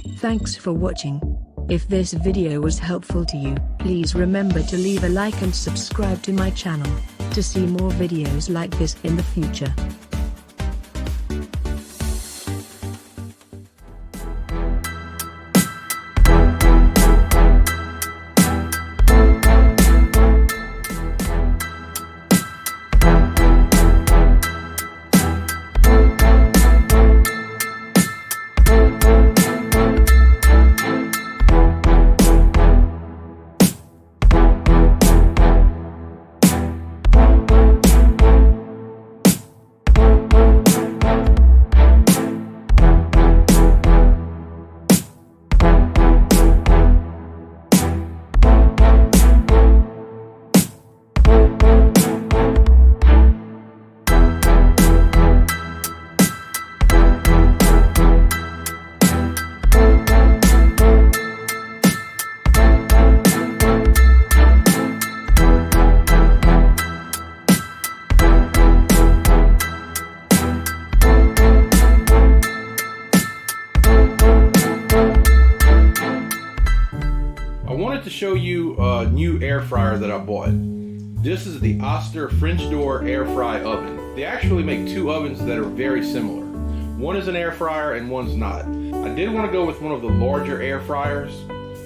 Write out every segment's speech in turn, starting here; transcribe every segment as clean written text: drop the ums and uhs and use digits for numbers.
Thanks for watching. If this video was helpful to you, please remember to leave a like and subscribe to my channel to see more videos like this in the future. I wanted to show you a new air fryer that I bought. This is the Oster French door air fry oven. They actually make two ovens that are very similar. One is an air fryer and one's not. I did want to go with one of the larger air fryers,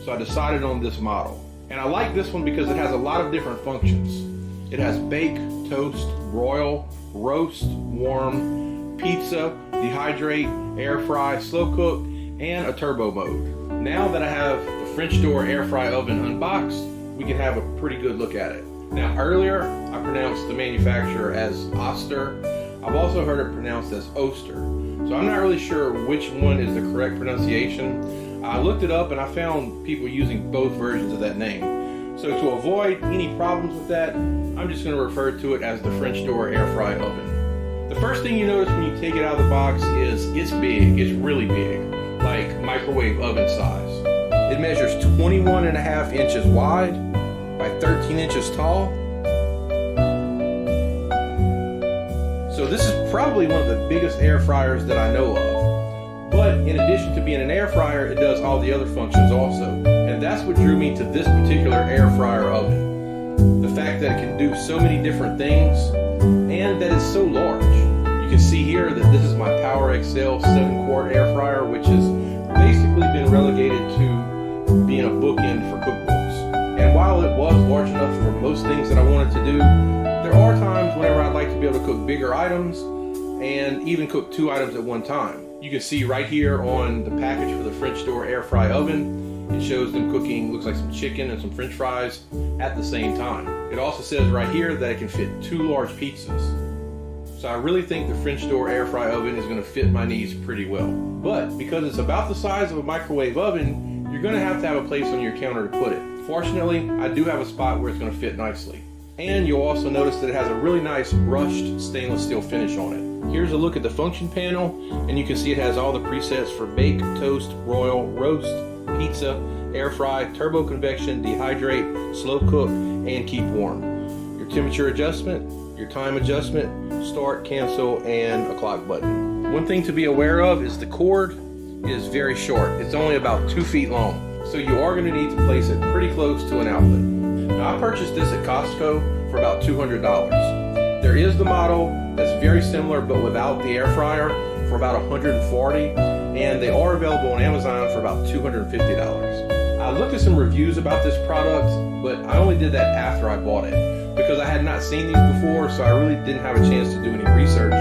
so I decided on this model. And I like this one because it has a lot of different functions. It has bake, toast, broil, roast, warm, pizza, dehydrate, air fry, slow cook, and a turbo mode. Now that I have the French door air fry oven unboxed, we can have a pretty good look at it. Now earlier, I pronounced the manufacturer as Oster. I've also heard it pronounced as Oster. So I'm not really sure which one is the correct pronunciation. I looked it up and I found people using both versions of that name. So to avoid any problems with that, I'm just going to refer to it as the French door air fry oven. The first thing you notice when you take it out of the box is it's big. It's really big, like microwave oven size. It measures 21.5 inches wide by 13 inches tall. So this is probably one of the biggest air fryers that I know of. But in addition to being an air fryer, it does all the other functions also. And that's what drew me to this particular air fryer oven. The fact that it can do so many different things and that it's so large. You can see here that this is my Power XL 7-quart air fryer, which has basically been relegated to being a bookend for cookbooks. And while it was large enough for most things that I wanted to do, there are times whenever I'd like to be able to cook bigger items and even cook 2 items at one time. You can see right here on the package for the French door air fry oven, it shows them cooking, looks like some chicken and some French fries at the same time. It also says right here that it can fit 2 large pizzas. So I really think the French door air fry oven is going to fit my needs pretty well. But because it's about the size of a microwave oven, you're going to have a place on your counter to put it. Fortunately, I do have a spot where it's going to fit nicely. And you'll also notice that it has a really nice brushed stainless steel finish on it. Here's a look at the function panel, and you can see it has all the presets for bake, toast, broil, roast, pizza, air fry, turbo convection, dehydrate, slow cook, and keep warm. Your temperature adjustment, your time adjustment, start, cancel, and a clock button. One thing to be aware of is the cord is very short. It's only about 2 feet long. So you are going to need to place it pretty close to an outlet. Now I purchased this at Costco for about $200. There is the model that's very similar but without the air fryer for about $140, and they are available on Amazon for about $250. I looked at some reviews about this product, but I only did that after I bought it because I had not seen these before, so I really didn't have a chance to do any research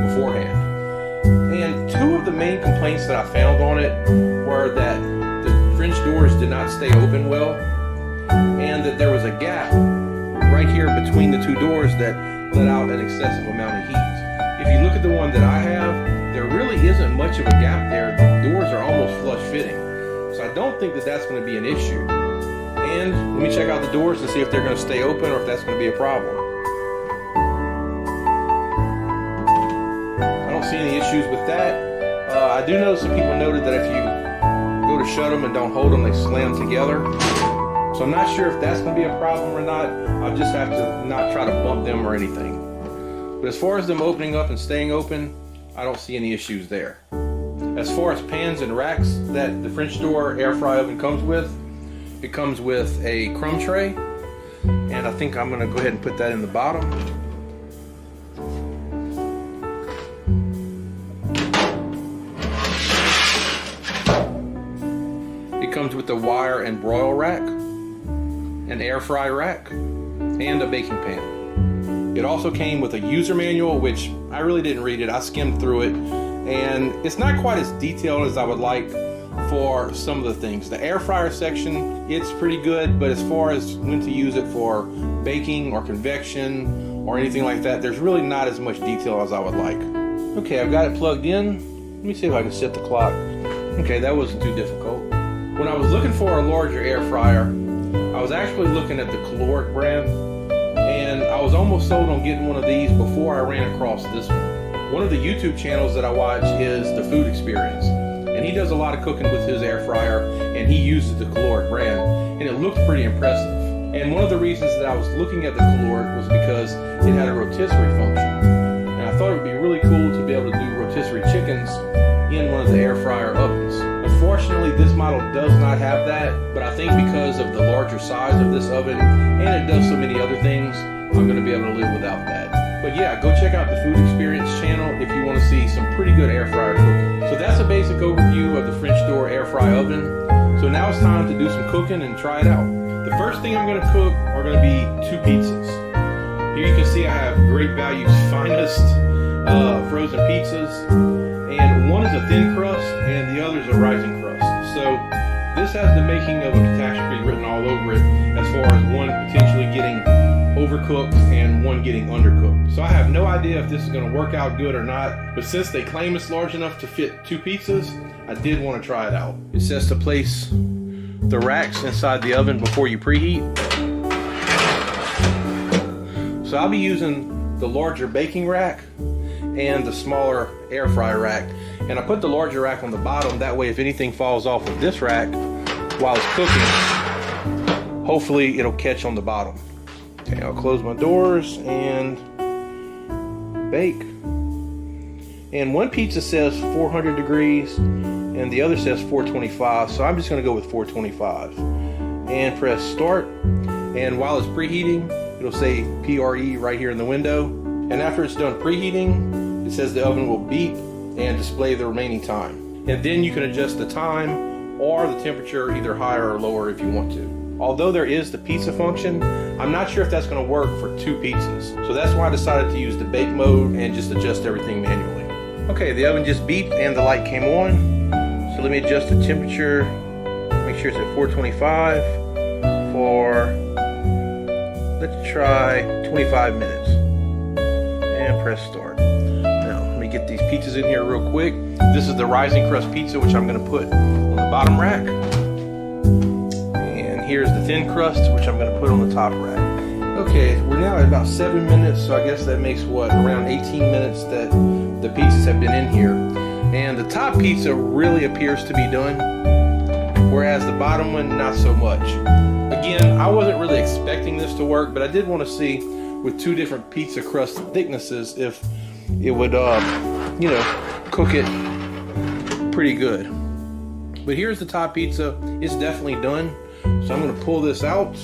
beforehand. And 2 of the main complaints that I found on it were that the French doors did not stay open well, and that there was a gap right here between the 2 doors that let out an excessive amount of heat. If you look at the one that I have, there really isn't much of a gap there. The doors are almost flush fitting. So I don't think that that's going to be an issue. And let me check out the doors and see if they're going to stay open or if that's going to be a problem. I don't see any issues with that. I do know some people noted that if you go to shut them and don't hold them, they slam together. So I'm not sure if that's going to be a problem or not. I'll just have to not try to bump them or anything. But as far as them opening up and staying open, I don't see any issues there. As far as pans and racks that the French door air fry oven comes with, it comes with a crumb tray, and I think I'm going to go ahead and put that in the bottom. It comes with a wire and broil rack, an air fry rack, and a baking pan. It also came with a user manual, which I really didn't read it. I skimmed through it, and it's not quite as detailed as I would like for some of the things. The air fryer section, it's pretty good, but as far as when to use it for baking or convection or anything like that, there's really not as much detail as I would like. Okay, I've got it plugged in. Let me see if I can set the clock. Okay, that wasn't too difficult. When I was looking for a larger air fryer, I was actually looking at the caloric brand, and I was almost sold on getting one of these before I ran across this one. One of the YouTube channels that I watch is The Food Experience, and he does a lot of cooking with his air fryer, and he uses the caloric brand, and it looked pretty impressive. And one of the reasons that I was looking at the caloric was because it had a rotisserie function, and I thought it would be really cool to be able to do rotisserie chickens in one of the air fryer ovens. Unfortunately, this model does not have that, but I think because of the larger size of this oven and it does so many other things, I'm going to be able to live without that. But yeah, go check out the Food Experience channel if you want to see some pretty good air fryer cooking. So that's a basic overview of the French door air fry oven. So now it's time to do some cooking and try it out. The first thing I'm going to cook are going to be 2 pizzas. Here you can see I have Great Value's Finest frozen pizzas. And one is a thin crust and the other is a rising crust. So this has the making of a catastrophe written all over it, as far as one potentially getting overcooked and one getting undercooked. So I have no idea if this is going to work out good or not, but since they claim it's large enough to fit 2 pizzas, I did want to try it out. It says to place the racks inside the oven before you preheat. So I'll be using the larger baking rack and the smaller air fryer rack, and I put the larger rack on the bottom, that way if anything falls off of this rack while it's cooking, hopefully it'll catch on the bottom. Okay, I'll close my doors and bake. And one pizza says 400 degrees and the other says 425, so I'm just going to go with 425 and press start. And while it's preheating, it'll say PRE right here in the window, and after it's done preheating, it says the oven will beep and display the remaining time. And then you can adjust the time or the temperature either higher or lower if you want to. Although there is the pizza function, I'm not sure if that's going to work for 2 pizzas. So that's why I decided to use the bake mode and just adjust everything manually. Okay, the oven just beeped and the light came on. So let me adjust the temperature. Make sure it's at 425 for, let's try 25 minutes. And press start. Get these pizzas in here real quick. This is the rising crust pizza, which I'm going to put on the bottom rack, and here's the thin crust, which I'm going to put on the top rack. Okay, we're now at about 7 minutes, so I guess that makes what, around 18 minutes that the pizzas have been in here, and the top pizza really appears to be done, whereas the bottom one not so much. Again, I wasn't really expecting this to work, but I did want to see with 2 different pizza crust thicknesses if it would, cook it pretty good. But here's the top pizza. It's definitely done. So I'm going to pull this out.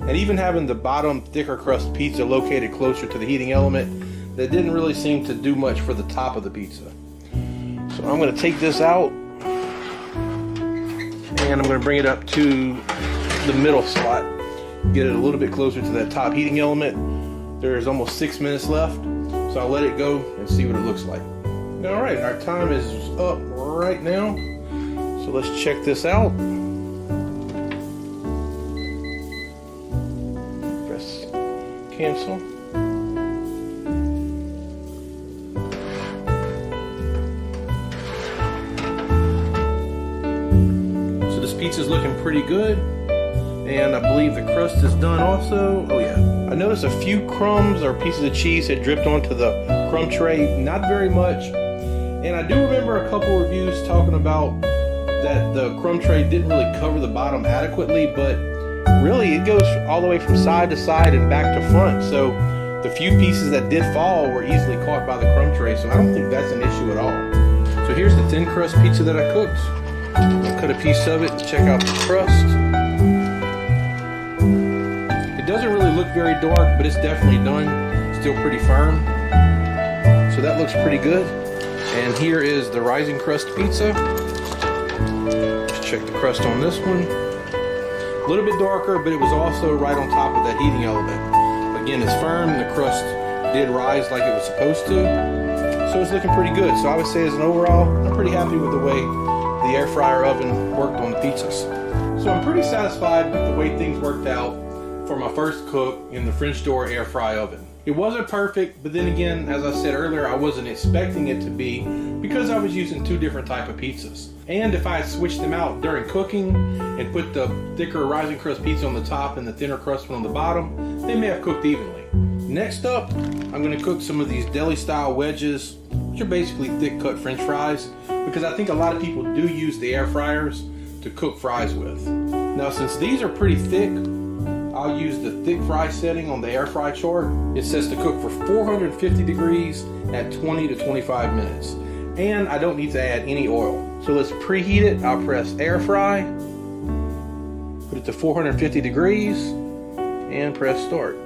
And even having the bottom thicker crust pizza located closer to the heating element, that didn't really seem to do much for the top of the pizza. So I'm going to take this out. And I'm going to bring it up to the middle slot. Get it a little bit closer to that top heating element. There's almost 6 minutes left. So I'll let it go and see what it looks like. All right, our time is up right now. So let's check this out. Press cancel. So this pizza's looking pretty good. And I believe the crust is done also. Oh yeah. I noticed a few crumbs or pieces of cheese had dripped onto the crumb tray. Not very much. And I do remember a couple reviews talking about that the crumb tray didn't really cover the bottom adequately, but really it goes all the way from side to side and back to front. So the few pieces that did fall were easily caught by the crumb tray. So I don't think that's an issue at all. So So here's the thin crust pizza that I cooked. I'll cut a piece of it and check out the crust. It doesn't really look very dark, but it's definitely done. Still pretty firm. So that looks pretty good. And here is the rising crust pizza. Let's check the crust on this one. A little bit darker, but it was also right on top of that heating element. Again, it's firm, and the crust did rise like it was supposed to. So it's looking pretty good. So I would say as an overall, I'm pretty happy with the way the air fryer oven worked on the pizzas. So I'm pretty satisfied with the way things worked out for my first cook in the French door air fry oven. It wasn't perfect, but then again, as I said earlier, I wasn't expecting it to be because I was using two different type of pizzas. And if I had switched them out during cooking and put the thicker rising crust pizza on the top and the thinner crust one on the bottom, they may have cooked evenly. Next up, I'm going to cook some of these deli style wedges, which are basically thick cut French fries, because I think a lot of people do use the air fryers to cook fries with. Now, since these are pretty thick, I'll use the thick fry setting on the air fry chart. It says to cook for 450 degrees at 20 to 25 minutes. And I don't need to add any oil. So let's preheat it. I'll press air fry, put it to 450 degrees, and press start.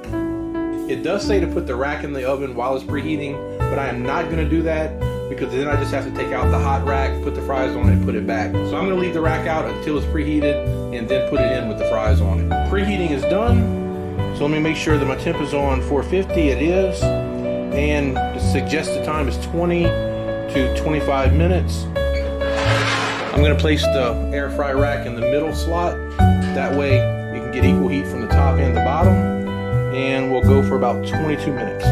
It does say to put the rack in the oven while it's preheating, but I am not going to do that because then I just have to take out the hot rack, put the fries on it, and put it back. So I'm going to leave the rack out until it's preheated and then put it in with the fries on it. Preheating is done, so let me make sure that my temp is on 450. It is, and the suggested time is 20 to 25 minutes. I'm going to place the air fry rack in the middle slot. That way you can get equal heat from the top and the bottom, and we'll go for about 22 minutes.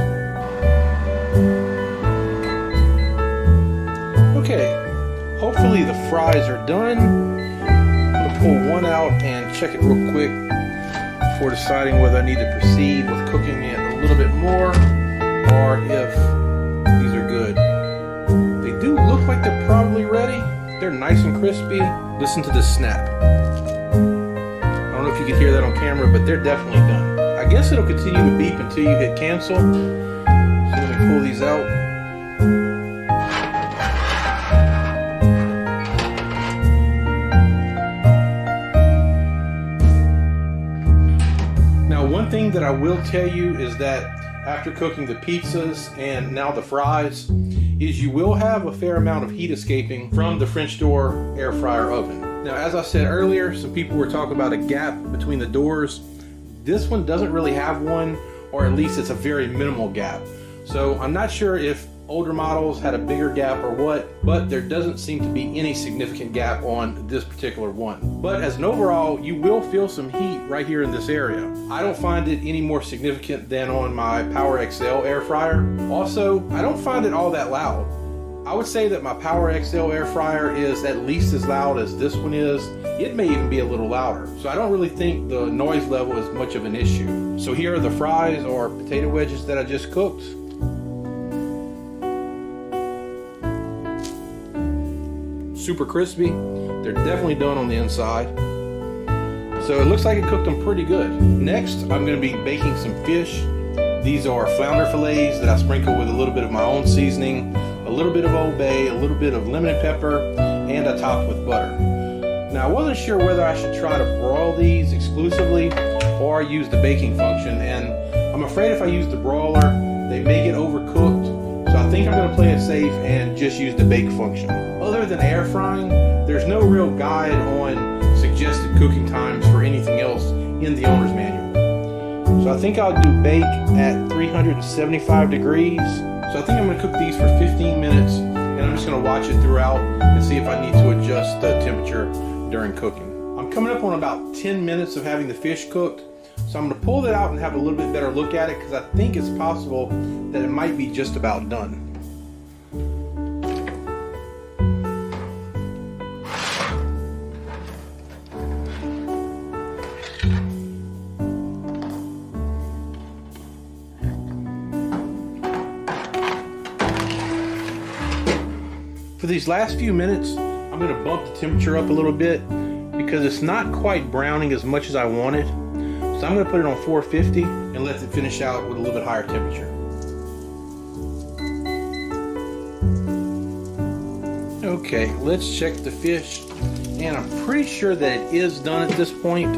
Okay, hopefully the fries are done. I'm going to pull one out and check it real quick before deciding whether I need to proceed with cooking it a little bit more or if these are good. They do look like they're probably ready. They're nice and crispy. Listen to this snap. I don't know if you can hear that on camera, but they're definitely done. I guess it'll continue to beep until you hit cancel. So let me pull these out. One thing that I will tell you is that after cooking the pizzas and now the fries, is you will have a fair amount of heat escaping from the French door air fryer oven. Now, as I said earlier, some people were talking about a gap between the doors. This one doesn't really have one, or at least it's a very minimal gap. So I'm not sure if older models had a bigger gap or what, but there doesn't seem to be any significant gap on this particular one. But as an overall, you will feel some heat right here in this area. I don't find it any more significant than on my Power XL air fryer. Also, I don't find it all that loud. I would say that my Power XL air fryer is at least as loud as this one is. It may even be a little louder. So I don't really think the noise level is much of an issue. So here are the fries or potato wedges that I just cooked. Super crispy. They're definitely done on the inside. So it looks like it cooked them pretty good. Next, I'm going to be baking some fish. These are flounder fillets that I sprinkle with a little bit of my own seasoning, a little bit of Old Bay, a little bit of lemon and pepper, and I topped with butter. Now I wasn't sure whether I should try to broil these exclusively or use the baking function, and I'm afraid if I use the broiler, they may get overcooked. So I think I'm going to play it safe and just use the bake function. Other than air frying, there's no real guide on suggested cooking times for anything else in the owner's manual. So I think I'll do bake at 375 degrees. So I think I'm going to cook these for 15 minutes, and I'm just going to watch it throughout and see if I need to adjust the temperature during cooking. I'm coming up on about 10 minutes of having the fish cooked. So I'm going to pull that out and have a little bit better look at it because I think it's possible that it might be just about done. For these last few minutes, I'm going to bump the temperature up a little bit because it's not quite browning as much as I wanted. So I'm going to put it on 450 and let it finish out with a little bit higher temperature. Okay, let's check the fish, and I'm pretty sure that it is done at this point.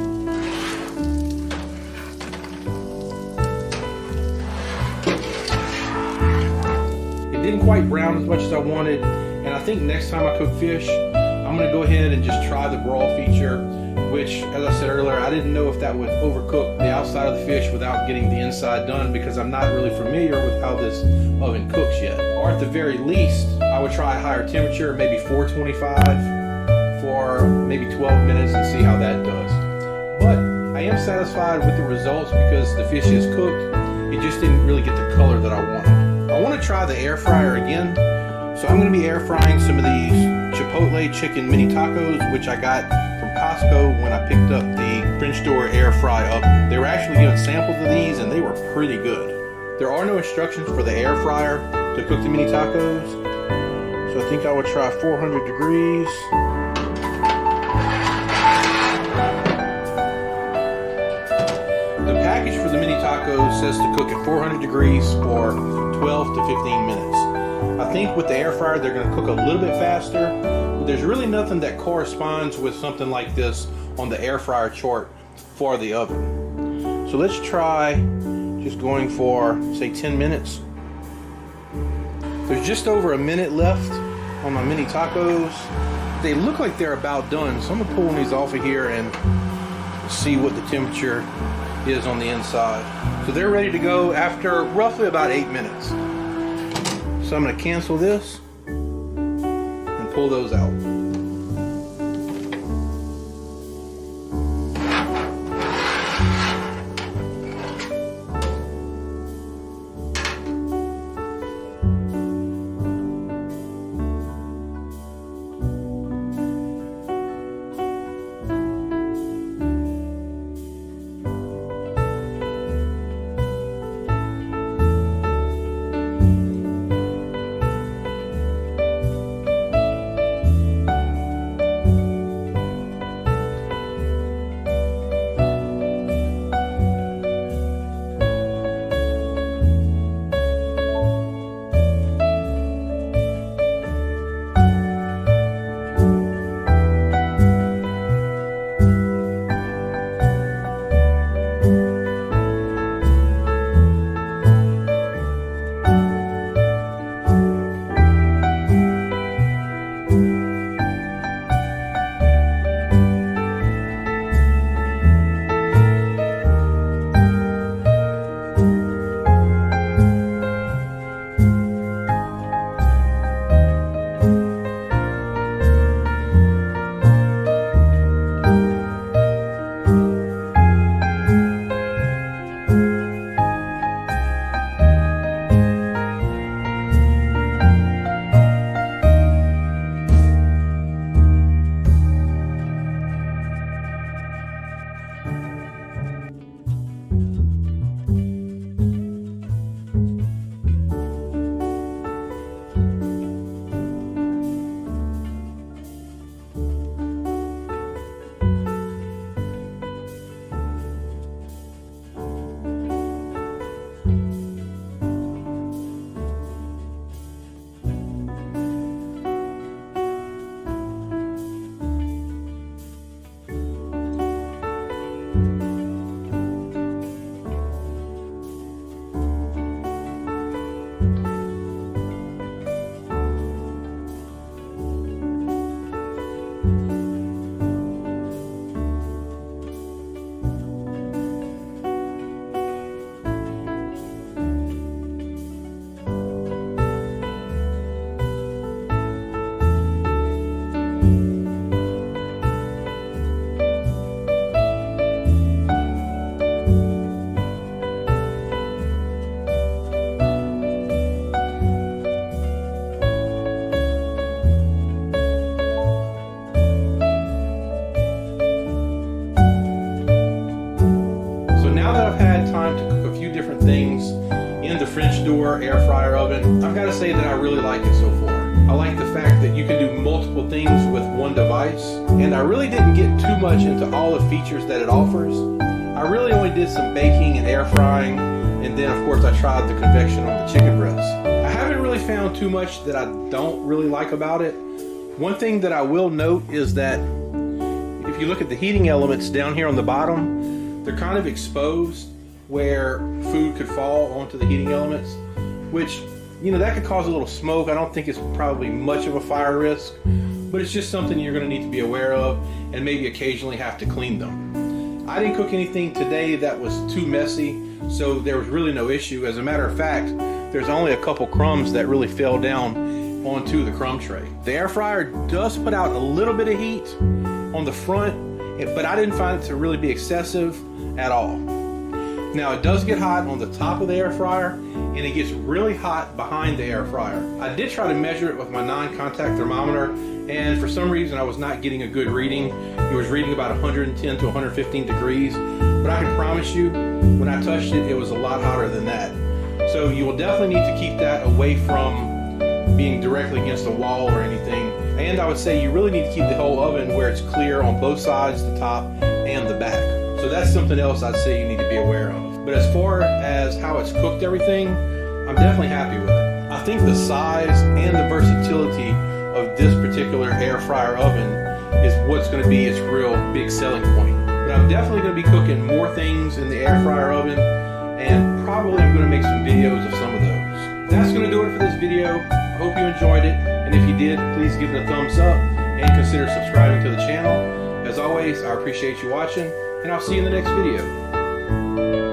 It didn't quite brown as much as I wanted, and I think next time I cook fish, I'm going to go ahead and just try the broil feature, which, as I said earlier, I didn't know if that would overcook the outside of the fish without getting the inside done, because I'm not really familiar with how this oven cooks yet. Or at the very least, I would try a higher temperature, maybe 425 for maybe 12 minutes and see how that does. But I am satisfied with the results because the fish is cooked. It just didn't really get the color that I wanted. I want to try the air fryer again. So I'm going to be air frying some of these Chipotle chicken mini tacos, which I got from Costco when I picked up the French door air fry oven. They were actually giving samples of these and they were pretty good. There are no instructions for the air fryer to cook the mini tacos, so I think I would try 400 degrees. The package for the mini tacos says to cook at 400 degrees for 12 to 15 minutes. I think with the air fryer they're going to cook a little bit faster, but there's really nothing that corresponds with something like this on the air fryer chart for the oven. So let's try just going for, say, 10 minutes. There's just over a minute left on my mini tacos. They look like they're about done, so I'm going to pull these off of here and see what the temperature is on the inside. So they're ready to go after roughly about 8 minutes. So I'm going to cancel this and pull those out. French door air fryer oven. I've got to say that I really like it so far. I like the fact that you can do multiple things with one device, and I really didn't get too much into all the features that it offers. I really only did some baking and air frying, and then of course I tried the convection on the chicken breast. I haven't really found too much that I don't really like about it, One thing that I will note is that if you look at the heating elements down here on the bottom, they're kind of exposed where food could fall onto the heating elements, which, you know, that could cause a little smoke. I don't think it's probably much of a fire risk, but it's just something you're going to need to be aware of and maybe occasionally have to clean them. I didn't cook anything today that was too messy, so there was really no issue. As a matter of fact, there's only a couple crumbs that really fell down onto the crumb tray. The air fryer does put out a little bit of heat on the front, but I didn't find it to really be excessive at all. Now it does get hot on the top of the air fryer, and it gets really hot behind the air fryer. I did try to measure it with my non-contact thermometer, and for some reason I was not getting a good reading. It was reading about 110 to 115 degrees, but I can promise you, when I touched it, it was a lot hotter than that. So you will definitely need to keep that away from being directly against a wall or anything. And I would say you really need to keep the whole oven where it's clear on both sides, the top and the back. So that's something else I'd say you need to be aware of. But as far as how it's cooked everything, I'm definitely happy with it. I think the size and the versatility of this particular air fryer oven is what's going to be its real big selling point. But I'm definitely going to be cooking more things in the air fryer oven, and probably I'm going to make some videos of some of those. That's going to do it for this video. I hope you enjoyed it, and if you did, please give it a thumbs up and consider subscribing to the channel. As always, I appreciate you watching, and I'll see you in the next video.